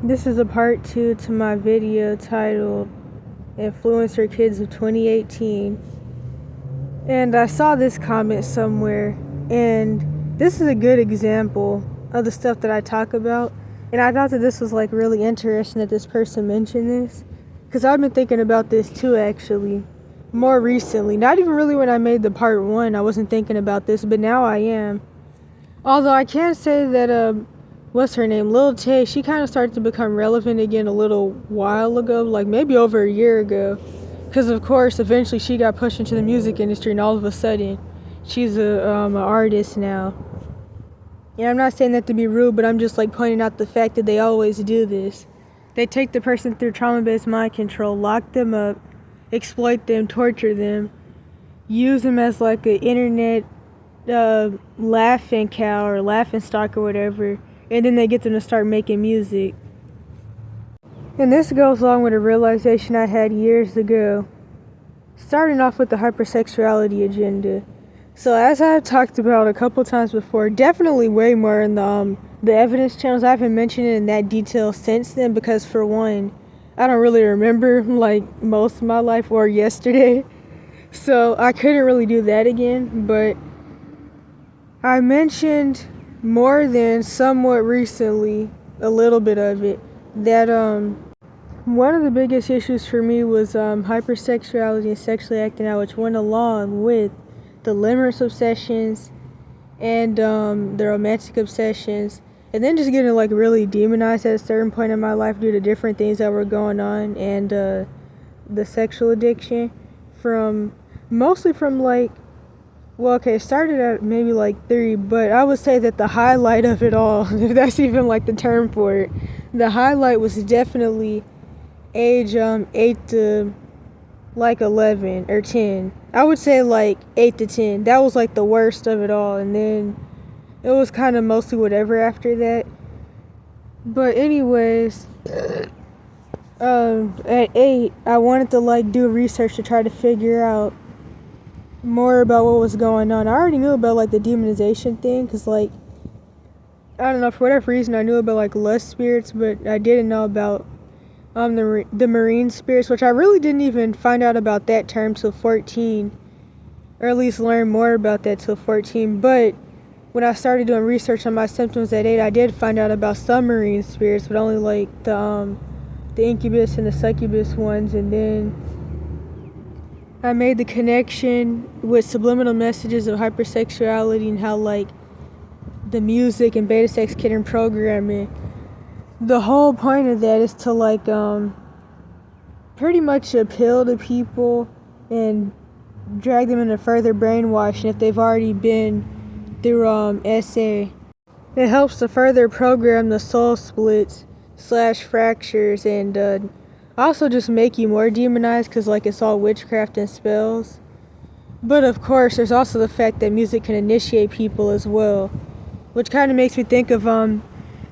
This is a part 2 to my video titled Influencer Kids of 2018. And I saw this comment somewhere, and this is a good example of the stuff that I talk about. And I thought that this was like really interesting that this person mentioned this, because I've been thinking about this too, actually, more recently. Not even really when I made the part 1, I wasn't thinking about this, but now I am. Although I can say that what's her name, Lil Tay, she kind of started to become relevant again a little while ago, like maybe over a year ago, because of course eventually she got pushed into the music industry, and all of a sudden she's an artist now. And I'm not saying that to be rude, but I'm just like pointing out the fact that they always do this. They take the person through trauma-based mind control, lock them up, exploit them, torture them, use them as like an internet laughing cow or laughing stock or whatever, and then they get them to start making music. And this goes along with a realization I had years ago, starting off with the hypersexuality agenda. So as I've talked about a couple times before, definitely way more in the evidence channels, I haven't mentioned it in that detail since then, because for one, I don't really remember like most of my life or yesterday, so I couldn't really do that again. But I mentioned more than somewhat recently, a little bit of it, that one of the biggest issues for me was hypersexuality and sexually acting out, which went along with the limerence obsessions and the romantic obsessions, and then just getting like really demonized at a certain point in my life due to different things that were going on, and the sexual addiction mostly from like, well, okay, it started at maybe like 3, but I would say that the highlight of it all, if that's even like the term for it, the highlight was definitely age 8 to like 11 or 10. I would say like 8 to 10. That was like the worst of it all, and then it was kind of mostly whatever after that. But anyways, at 8, I wanted to like do research to try to figure out more about what was going on. I already knew about like the demonization thing, because like, I don't know, for whatever reason I knew about like lust spirits, but I didn't know about the marine spirits, which I really didn't even find out about that term till 14, or at least learn more about that till 14. But when I started doing research on my symptoms at 8, I did find out about some marine spirits, but only like the incubus and the succubus ones. And then I made the connection with subliminal messages of hypersexuality and how like the music and beta sex kitten programming, the whole point of that is to like pretty much appeal to people and drag them into further brainwashing if they've already been through SA. It helps to further program the soul splits / fractures, and also just make you more demonized, because like it's all witchcraft and spells. But of course there's also the fact that music can initiate people as well, which kind of makes me think of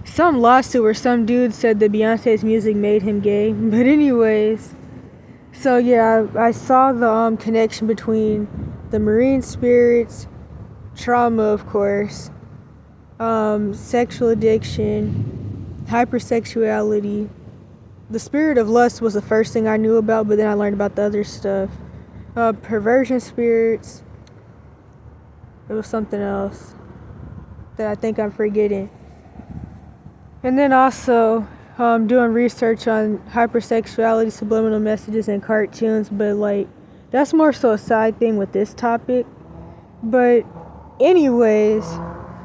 some lawsuit where some dude said that Beyonce's music made him gay. But anyways, so yeah, I saw the connection between the marine spirits, trauma of course, sexual addiction, hypersexuality. The spirit of lust was the first thing I knew about, but then I learned about the other stuff. Perversion spirits. It was something else that I think I'm forgetting. And then also doing research on hypersexuality, subliminal messages, and cartoons, but like that's more so a side thing with this topic. But anyways,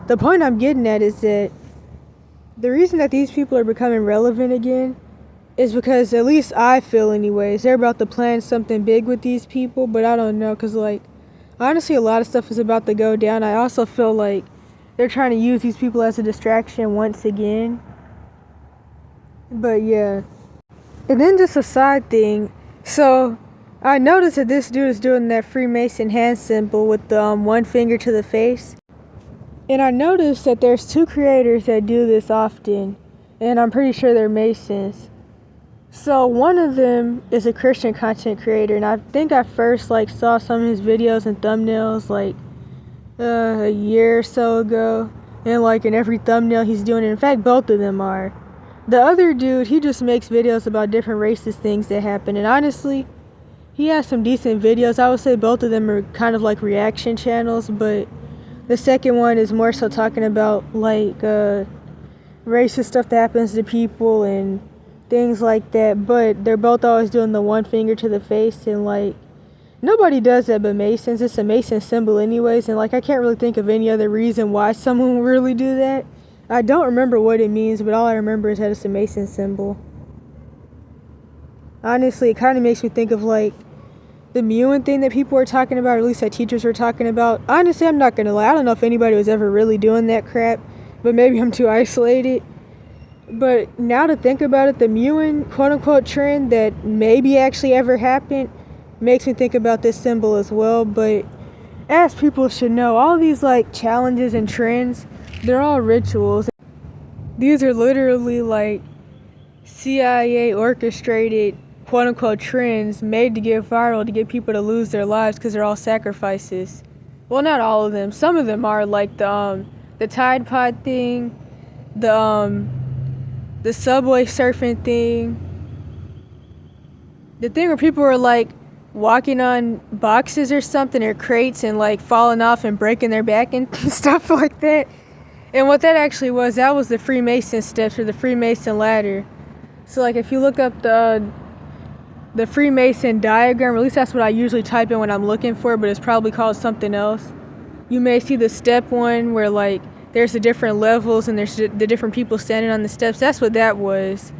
the point I'm getting at is that the reason that these people are becoming relevant again is because, at least I feel anyways, they're about to plan something big with these people, but I don't know, because like honestly a lot of stuff is about to go down. I also feel like they're trying to use these people as a distraction once again. But yeah. And then just a side thing, so I noticed that this dude is doing that Freemason hand symbol with the one finger to the face, and I noticed that there's 2 creators that do this often, and I'm pretty sure they're Masons. So one of them is a Christian content creator, and I think I first like saw some of his videos and thumbnails like a year or so ago, and like in every thumbnail he's doing it. In fact, both of them are. The other dude, he just makes videos about different racist things that happen, and honestly, he has some decent videos. I would say both of them are kind of like reaction channels, but the second one is more so talking about like racist stuff that happens to people and things like that. But they're both always doing the one finger to the face, and like nobody does that but Masons. It's a Mason symbol anyways, and like I can't really think of any other reason why someone would really do that. I don't remember what it means, but all I remember is that it's a Mason symbol. Honestly, it kind of makes me think of like the mewing thing that people were talking about, or at least that teachers were talking about. Honestly, I'm not gonna lie, I don't know if anybody was ever really doing that crap, but maybe I'm too isolated. But now to think about it, the mewing quote-unquote trend that maybe actually ever happened makes me think about this symbol as well. But as people should know, all these like challenges and trends, they're all rituals. These are literally like CIA orchestrated quote-unquote trends made to get viral to get people to lose their lives because they're all sacrifices. Well, not all of them. Some of them are like the Tide Pod thing, the subway surfing thing, the thing where people were like walking on boxes or something or crates and like falling off and breaking their back and stuff like that. And what that actually was, that was the Freemason steps or the Freemason ladder. So like if you look up the Freemason diagram, or at least that's what I usually type in when I'm looking for it, but it's probably called something else. You may see the step one where like there's the different levels and there's the different people standing on the steps. That's what that was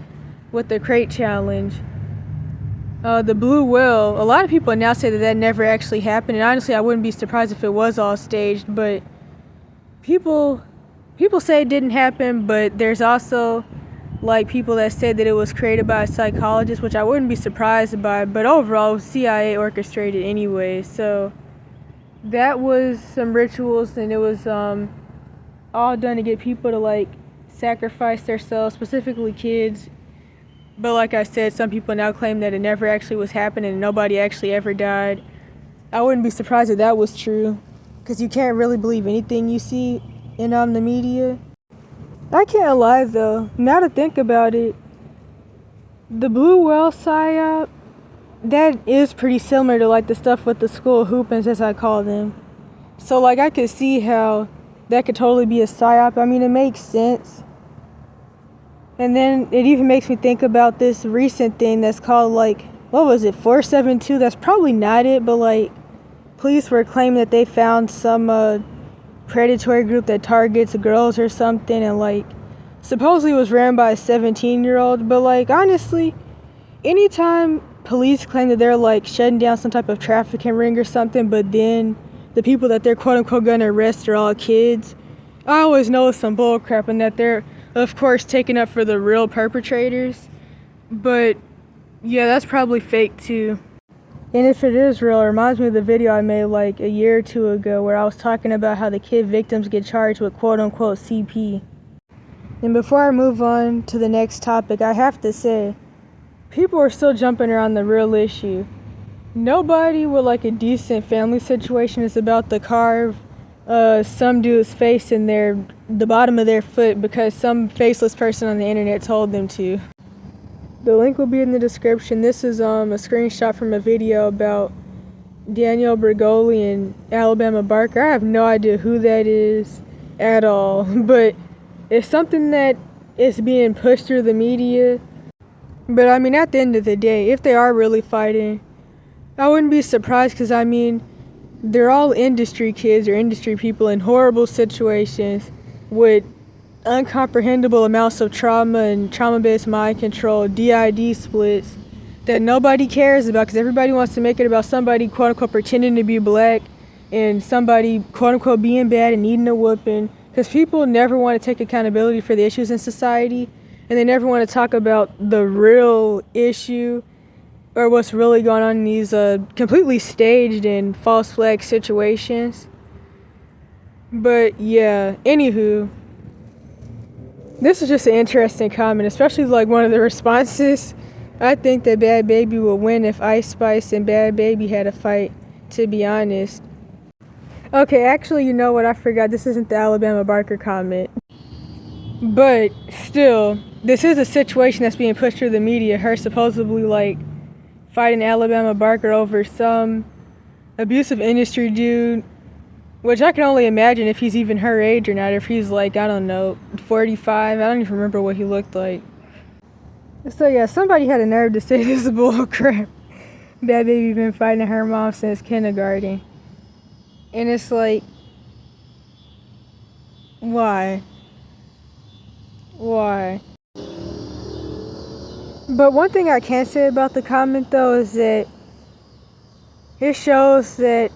with the crate challenge. The blue whale, a lot of people now say that never actually happened, and honestly I wouldn't be surprised if it was all staged, but people say it didn't happen, but there's also like people that said that it was created by a psychologist, which I wouldn't be surprised by, but overall it was CIA orchestrated anyway. So that was some rituals, and it was all done to get people to like sacrifice themselves, specifically kids. But like I said, some people now claim that it never actually was happening and nobody actually ever died. I wouldn't be surprised if that was true, because you can't really believe anything you see in the media. I can't lie though, now to think about it, the blue whale psyop, that is pretty similar to like the stuff with the school hoopins, as I call them. So like I could see how that could totally be a psyop. I mean, it makes sense. And then it even makes me think about this recent thing that's called like, what was it, 472? That's probably not it, but like police were claiming that they found some predatory group that targets girls or something, and like supposedly it was ran by a 17-year-old. But like honestly, anytime police claim that they're like shutting down some type of trafficking ring or something, but then the people that they're quote unquote gonna arrest are all kids, I always know it's some bull crap, and that they're of course taking up for the real perpetrators. But yeah, that's probably fake too. And if it is real, it reminds me of the video I made like a year or two ago where I was talking about how the kid victims get charged with quote-unquote CP. And before I move on to the next topic, I have to say, people are still jumping around the real issue. Nobody with like a decent family situation is about to carve some dude's face in the bottom of their foot because some faceless person on the internet told them to. The link will be in the description. This is a screenshot from a video about Daniel Bergoli and Alabama Barker. I have no idea who that is at all, but it's something that is being pushed through the media. But I mean, at the end of the day, if they are really fighting, I wouldn't be surprised, because I mean, they're all industry kids or industry people in horrible situations with uncomprehendable amounts of trauma and trauma-based mind control, DID splits that nobody cares about, because everybody wants to make it about somebody quote-unquote pretending to be black and somebody quote-unquote being bad and needing a whooping, because people never want to take accountability for the issues in society, and they never want to talk about the real issue or what's really going on in these completely staged and false flag situations. But yeah, anywho, this is just an interesting comment, especially like one of the responses. I think that Bad Baby would win if Ice Spice and Bad Baby had a fight, to be honest. Okay, actually, you know what? I forgot. This isn't the Alabama Barker comment. But still, this is a situation that's being pushed through the media. Her supposedly like fighting Alabama Barker over some abusive industry dude, which I can only imagine if he's even her age or not. If he's like, I don't know, 45. I don't even remember what he looked like. So yeah, somebody had a nerve to say this is bull crap. That baby been fighting her mom since kindergarten. And it's like, why? Why? But one thing I can say about the comment though is that it shows that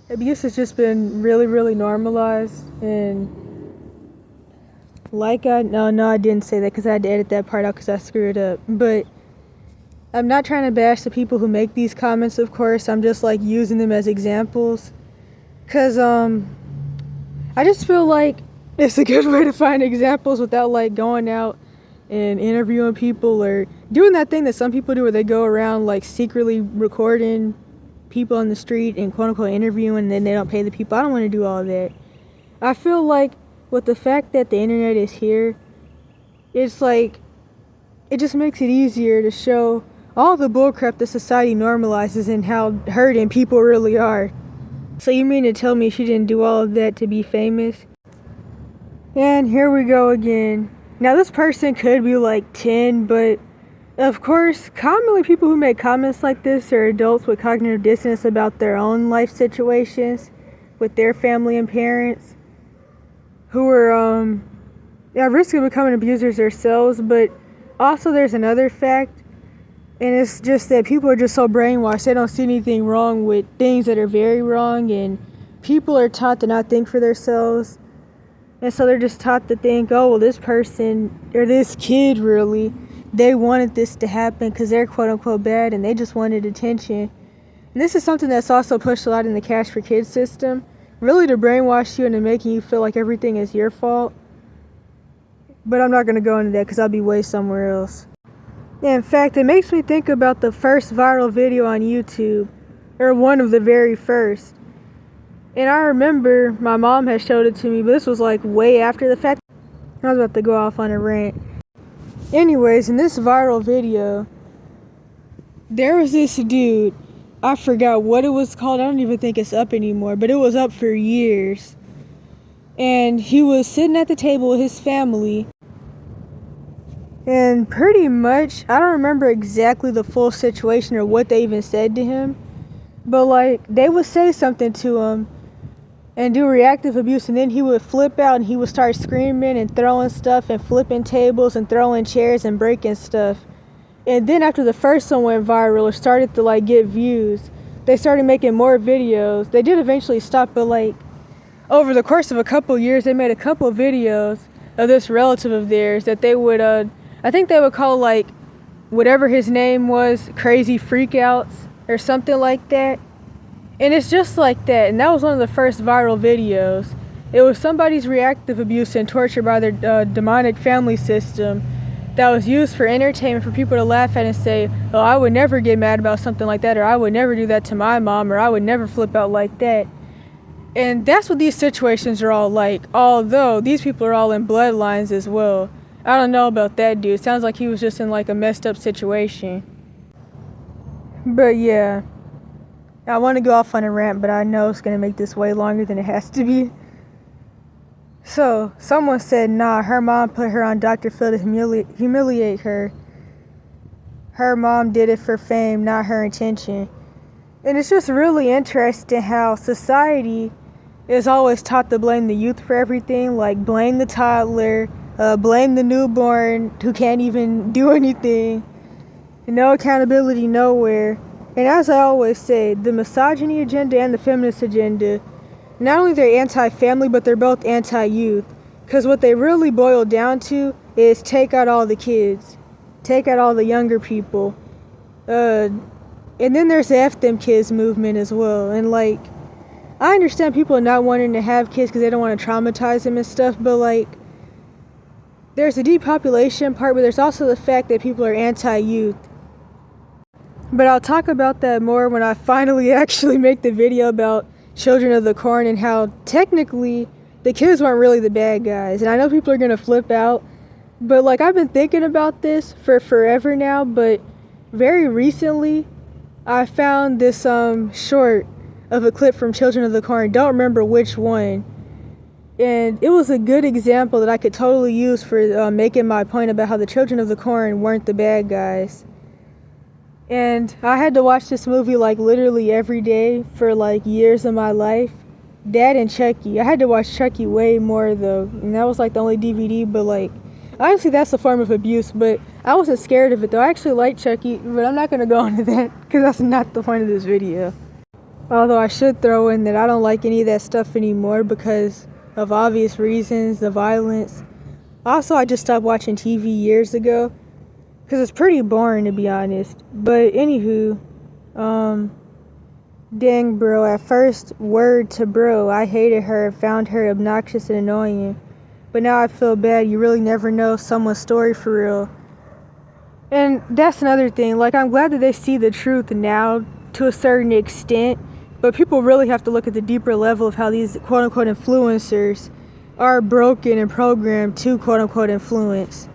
abuse has just been really, really normalized. And like I didn't say that because I had to edit that part out because I screwed up. But I'm not trying to bash the people who make these comments, of course. I'm just like using them as examples. Because I just feel like it's a good way to find examples without like going out and interviewing people or doing that thing that some people do where they go around like secretly recording people on the street and quote unquote interviewing and then they don't pay the people. I don't want to do all of that. I feel like with the fact that the internet is here, it's like it just makes it easier to show all the bullcrap that society normalizes and how hurting people really are. So you mean to tell me she didn't do all of that to be famous? And here we go again. Now this person could be like 10, but of course, commonly people who make comments like this are adults with cognitive dissonance about their own life situations with their family and parents who are at risk of becoming abusers themselves. But also there's another fact, and it's just that people are just so brainwashed. They don't see anything wrong with things that are very wrong, and people are taught to not think for themselves. And so they're just taught to think, oh, well, this person or this kid really, they wanted this to happen because they're quote unquote bad and they just wanted attention. And this is something that's also pushed a lot in the Cash for Kids system, really to brainwash you into making you feel like everything is your fault. But I'm not going to go into that because I'll be way somewhere else. In fact, it makes me think about the first viral video on YouTube, or one of the very first. And I remember my mom had showed it to me, but this was like way after the fact. I was about to go off on a rant. Anyways, in this viral video, there was this dude, I forgot what it was called, I don't even think it's up anymore, but it was up for years. And he was sitting at the table with his family. And pretty much, I don't remember exactly the full situation or what they even said to him. But like, they would say something to him and do reactive abuse, and then he would flip out and he would start screaming and throwing stuff and flipping tables and throwing chairs and breaking stuff. And then after the first one went viral or started to like get views, they started making more videos. They did eventually stop, but like over the course of a couple years, they made a couple of videos of this relative of theirs that they would, I think they would call like whatever his name was, crazy freakouts or something like that. And it's just like that. And that was one of the first viral videos. It was somebody's reactive abuse and torture by their demonic family system that was used for entertainment for people to laugh at and say, oh, I would never get mad about something like that, or I would never do that to my mom, or I would never flip out like that. And that's what these situations are all like, although these people are all in bloodlines as well. I don't know about that dude. Sounds like he was just in like a messed up situation. But yeah, I want to go off on a rant, but I know it's going to make this way longer than it has to be. So, someone said, nah, her mom put her on Dr. Phil to humiliate her. Her mom did it for fame, not her intention. And it's just really interesting how society is always taught to blame the youth for everything, like blame the toddler, blame the newborn who can't even do anything. No accountability nowhere. And as I always say, the misogyny agenda and the feminist agenda, not only they're anti-family, but they're both anti-youth. Because what they really boil down to is take out all the kids. Take out all the younger people. And then there's the F them kids movement as well. And like, I understand people not wanting to have kids because they don't want to traumatize them and stuff, but like, there's the depopulation part, but there's also the fact that people are anti-youth. But I'll talk about that more when I finally actually make the video about Children of the Corn and how technically the kids weren't really the bad guys. And I know people are gonna flip out, but like I've been thinking about this for forever now, but very recently I found this short of a clip from Children of the Corn. Don't remember which one. And it was a good example that I could totally use for making my point about how the Children of the Corn weren't the bad guys. And I had to watch this movie like literally every day for like years of my life. That and Chucky. I had to watch Chucky way more though. And that was like the only DVD, but like honestly that's a form of abuse, but I wasn't scared of it though. I actually liked Chucky, but I'm not going to go into that because that's not the point of this video. Although I should throw in that I don't like any of that stuff anymore because of obvious reasons, the violence. Also, I just stopped watching TV years ago because it's pretty boring to be honest. But anywho, dang bro, at first, word to bro, I hated her, found her obnoxious and annoying. But now I feel bad. You really never know someone's story for real. And that's another thing, like I'm glad that they see the truth now to a certain extent. But people really have to look at the deeper level of how these quote-unquote influencers are broken and programmed to quote-unquote influence.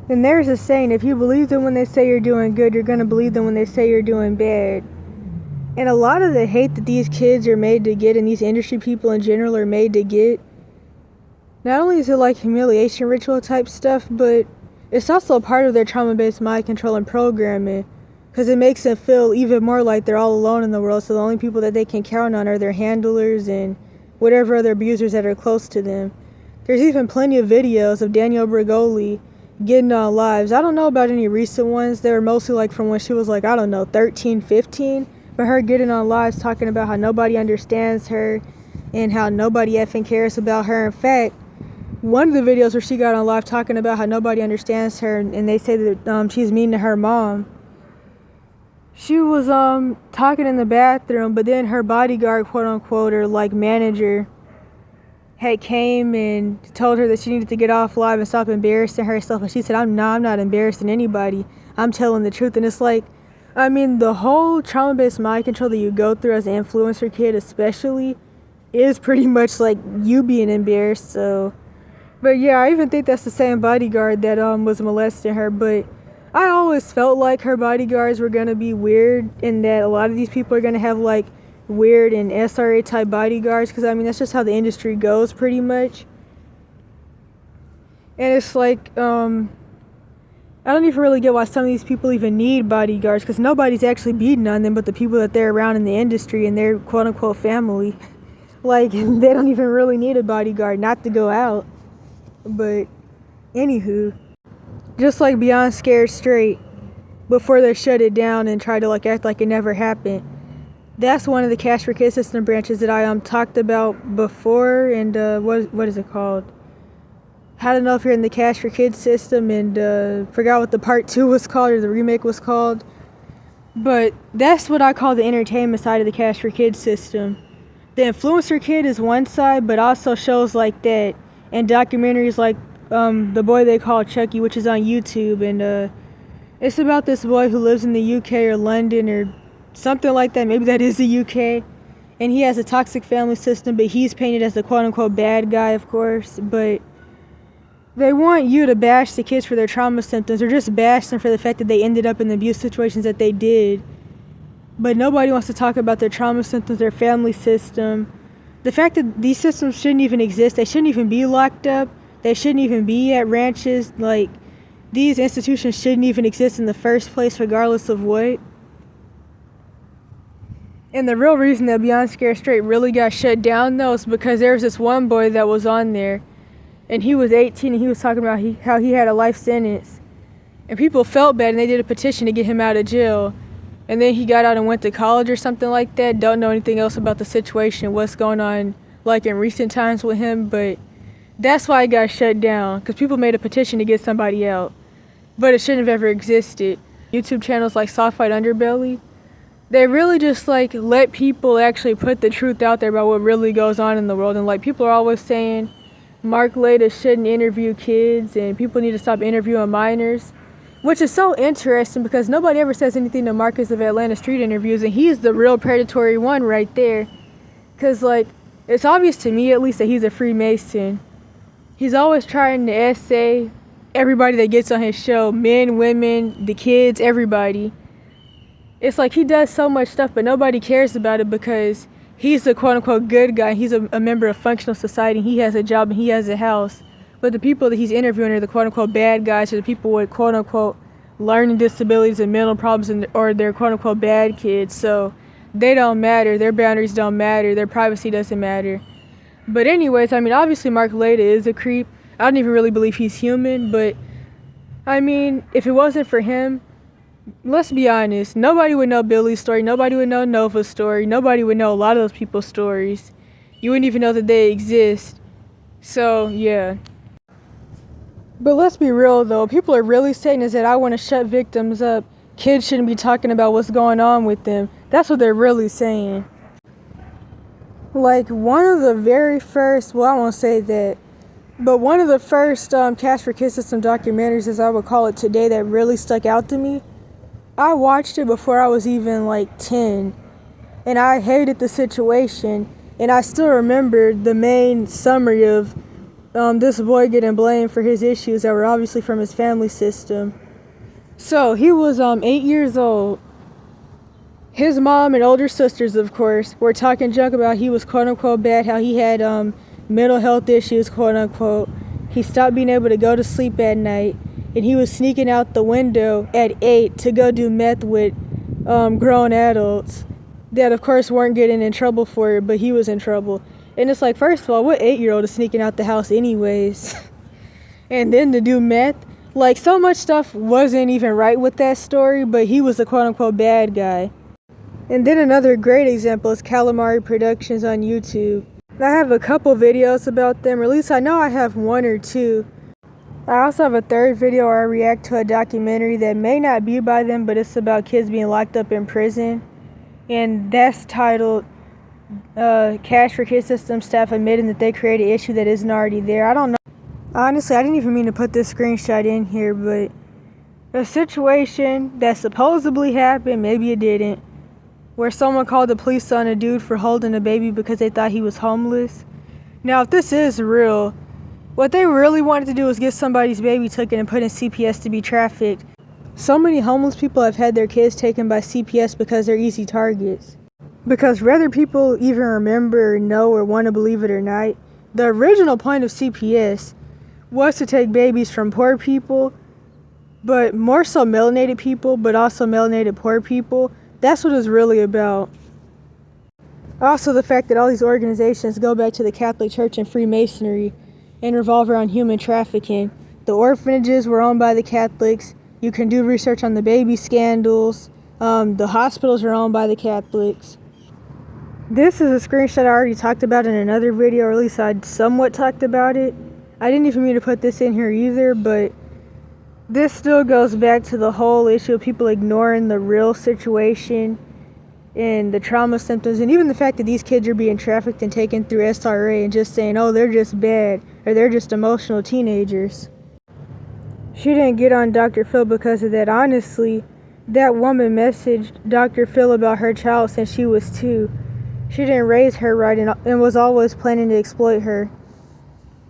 And there's a saying, if you believe them when they say you're doing good, you're going to believe them when they say you're doing bad. And a lot of the hate that these kids are made to get, and these industry people in general are made to get, not only is it like humiliation ritual type stuff, but it's also a part of their trauma-based mind control and programming. Because it makes them feel even more like they're all alone in the world. So the only people that they can count on are their handlers and whatever other abusers that are close to them. There's even plenty of videos of Danielle Bregoli getting on lives. I don't know about any recent ones. They were mostly like from when she was like, I don't know, 13, 15. But her getting on lives talking about how nobody understands her and how nobody effing cares about her. In fact, one of the videos where she got on live talking about how nobody understands her and they say that she's mean to her mom. She was talking in the bathroom, but then her bodyguard, quote unquote, or like manager, had came and told her that she needed to get off live and stop embarrassing herself. And she said, I'm not embarrassing anybody. I'm telling the truth. And it's like, I mean, the whole trauma-based mind control that you go through as an influencer kid especially is pretty much like you being embarrassed. So, but yeah, I even think that's the same bodyguard that was molesting her. But I always felt like her bodyguards were going to be weird and that a lot of these people are going to have like weird and SRA type bodyguards because I mean that's just how the industry goes pretty much. And it's like I don't even really get why some of these people even need bodyguards because nobody's actually beating on them but the people that they're around in the industry and their quote unquote family. Like they don't even really need a bodyguard not to go out. But anywho, just like Beyond Scared Straight, before they shut it down and try to like act like it never happened. That's one of the Cash for Kids system branches that I talked about before. And what is it called? I don't know if you're in the Cash for Kids system, and forgot what the part 2 was called or the remake was called. But that's what I call the entertainment side of the Cash for Kids system. The influencer kid is one side, but also shows like that and documentaries like The Boy They Call Chucky, which is on YouTube, and it's about this boy who lives in the UK or London or something like that. Maybe that is the UK, and he has a toxic family system, but he's painted as the quote-unquote bad guy, of course. But they want you to bash the kids for their trauma symptoms or just bash them for the fact that they ended up in the abuse situations that they did. But nobody wants to talk about their trauma symptoms, their family system, the fact that these systems shouldn't even exist. They shouldn't even be locked up. They shouldn't even be at ranches. Like, these institutions shouldn't even exist in the first place, regardless of what. And the real reason that Beyond Scared Straight really got shut down, though, is because there was this one boy that was on there, and he was 18, and he was talking about how he had a life sentence. And people felt bad, and they did a petition to get him out of jail. And then he got out and went to college or something like that. Don't know anything else about the situation, what's going on, like, in recent times with him, but that's why it got shut down, because people made a petition to get somebody out. But it shouldn't have ever existed. YouTube channels like Soft White Underbelly, they really just like let people actually put the truth out there about what really goes on in the world. And like people are always saying Mark Leda shouldn't interview kids and people need to stop interviewing minors, which is so interesting because nobody ever says anything to Marcus of Atlanta Street interviews, and he's the real predatory one right there. Because like It's obvious to me, at least, that he's a Freemason. He's always trying to essay everybody that gets on his show, men, women, the kids, everybody. It's like he does so much stuff, but nobody cares about it because he's the quote-unquote good guy. He's a member of functional society. He has a job and he has a house. But the people that he's interviewing are the quote-unquote bad guys, or the people with quote-unquote learning disabilities and mental problems, or they're quote-unquote bad kids. So they don't matter. Their boundaries don't matter. Their privacy doesn't matter. But anyways, I mean, obviously Mark Leda is a creep. I don't even really believe he's human, but I mean, if it wasn't for him, let's be honest, nobody would know Billy's story, nobody would know Nova's story, nobody would know a lot of those people's stories. You wouldn't even know that they exist. So, yeah. But let's be real though, people are really saying is that I want to shut victims up. Kids shouldn't be talking about what's going on with them. That's what they're really saying. Like, one of the very first, well, I won't say that, but one of the first Cash for Kids System documentaries, as I would call it today, that really stuck out to me, I watched it before I was even like 10, and I hated the situation, and I still remember the main summary of this boy getting blamed for his issues that were obviously from his family system. So he was 8 years old. His mom and older sisters, of course, were talking junk about he was quote-unquote bad, how he had mental health issues, quote-unquote. He stopped being able to go to sleep at night, and he was sneaking out the window at 8 to go do meth with grown adults that, of course, weren't getting in trouble for it, but he was in trouble. And it's like, first of all, what 8-year-old is sneaking out the house anyways? And then to do meth? Like, so much stuff wasn't even right with that story, but he was the quote-unquote bad guy. And then another great example is Calamari Productions on YouTube. I have a couple videos about them, or at least I know I have one or two. I also have a third video where I react to a documentary that may not be by them, but it's about kids being locked up in prison. And that's titled Cash for Kids System Staff Admitting that they created an issue that isn't already there. I don't know. Honestly, I didn't even mean to put this screenshot in here, but a situation that supposedly happened, maybe it didn't, where someone called the police on a dude for holding a baby because they thought he was homeless. Now, if this is real, what they really wanted to do was get somebody's baby taken and put in CPS to be trafficked. So many homeless people have had their kids taken by CPS because they're easy targets. Because whether people even remember or know or want to believe it or not, the original point of CPS was to take babies from poor people, but more so melanated people, but also melanated poor people. That's what it's really about. Also, the fact that all these organizations go back to the Catholic Church and Freemasonry and revolve around human trafficking. The orphanages were owned by the Catholics. You can do research on the baby scandals. The hospitals are owned by the Catholics. This is a screenshot I already talked about in another video, or at least I somewhat talked about it. I didn't even mean to put this in here either, but this still goes back to the whole issue of people ignoring the real situation and the trauma symptoms, and even the fact that these kids are being trafficked and taken through SRA and just saying, oh, they're just bad, or they're just emotional teenagers. She didn't get on Dr. Phil because of that. Honestly, that woman messaged Dr. Phil about her child since she was 2. She didn't raise her right and was always planning to exploit her.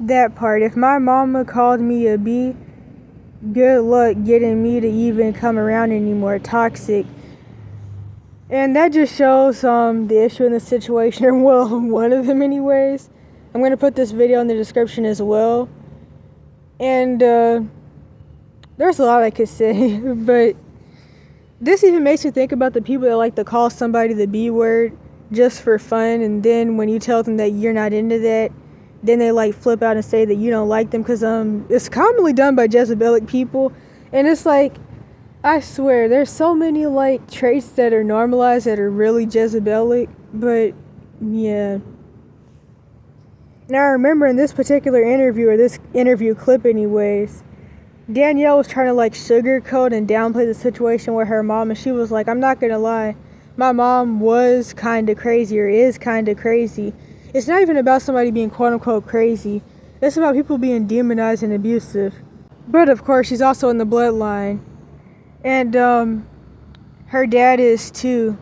That part. If my mama called me a B, good luck getting me to even come around anymore. Toxic. And that just shows the issue in the situation. Well, one of them anyways. I'm going to put this video in the description as well. And there's a lot I could say, but this even makes me think about the people that like to call somebody the B word just for fun, and then when you tell them that you're not into that, then they like flip out and say that you don't like them, because it's commonly done by Jezebelic people. And it's like, I swear, there's so many like traits that are normalized that are really Jezebelic, but yeah. Now I remember in this particular interview, or this interview clip anyways, Danielle was trying to like sugarcoat and downplay the situation with her mom, and she was like, I'm not gonna lie, my mom was kind of crazy, or is kind of crazy. It's not even about somebody being quote-unquote crazy. It's about people being demonized and abusive. But of course, she's also in the bloodline. And her dad is too.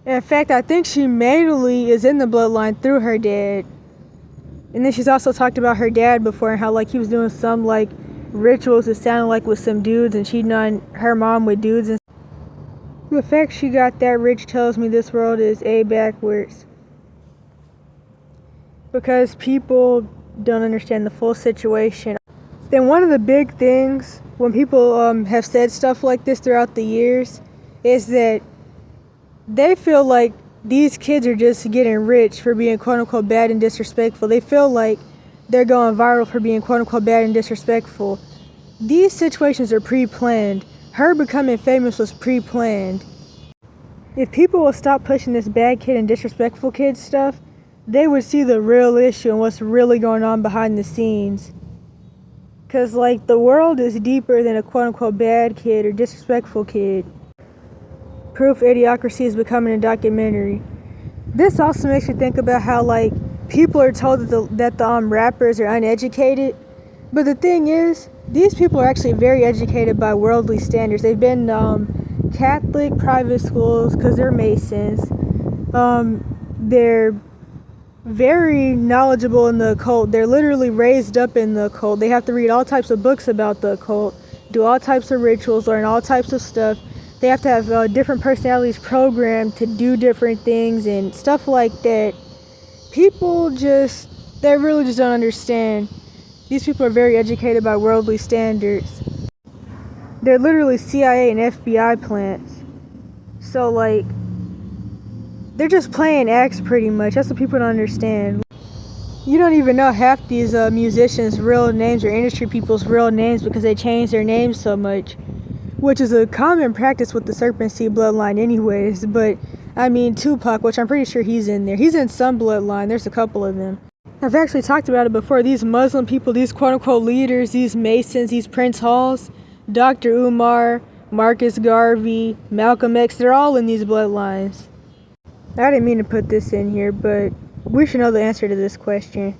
In fact, I think she mainly is in the bloodline through her dad. And then she's also talked about her dad before and how like he was doing some like rituals that sounded like with some dudes and cheating on her mom with dudes. And the fact she got that rich tells me this world is backwards. Because people don't understand the full situation. Then one of the big things when people have said stuff like this throughout the years is that they feel like these kids are just getting rich for being quote unquote bad and disrespectful. They feel like they're going viral for being quote unquote bad and disrespectful. These situations are pre-planned. Her becoming famous was pre-planned. If people will stop pushing this bad kid and disrespectful kid stuff, they would see the real issue and what's really going on behind the scenes. Because like the world is deeper than a quote unquote bad kid or disrespectful kid. Proof Idiocracy is becoming a documentary. This also makes me think about how like people are told that the rappers are uneducated, but the thing is, these people are actually very educated by worldly standards. They've been Catholic private schools because they're Masons. They're very knowledgeable in the occult. They're literally raised up in the occult. They have to read all types of books about the occult, do all types of rituals, learn all types of stuff. They have to have different personalities programmed to do different things and stuff like that. People they really just don't understand. These people are very educated by worldly standards. They're literally CIA and FBI plants. So like, they're just playing acts pretty much. That's what people don't understand. You don't even know half these musicians' real names or industry people's real names because they change their names so much. Which is a common practice with the serpent seed bloodline anyways, but I mean Tupac, which I'm pretty sure he's in there. He's in some bloodline, there's a couple of them. I've actually talked about it before. These Muslim people, these quote-unquote leaders, these Masons, these Prince Halls, Dr. Umar, Marcus Garvey, Malcolm X, they're all in these bloodlines. I didn't mean to put this in here, but we should know the answer to this question.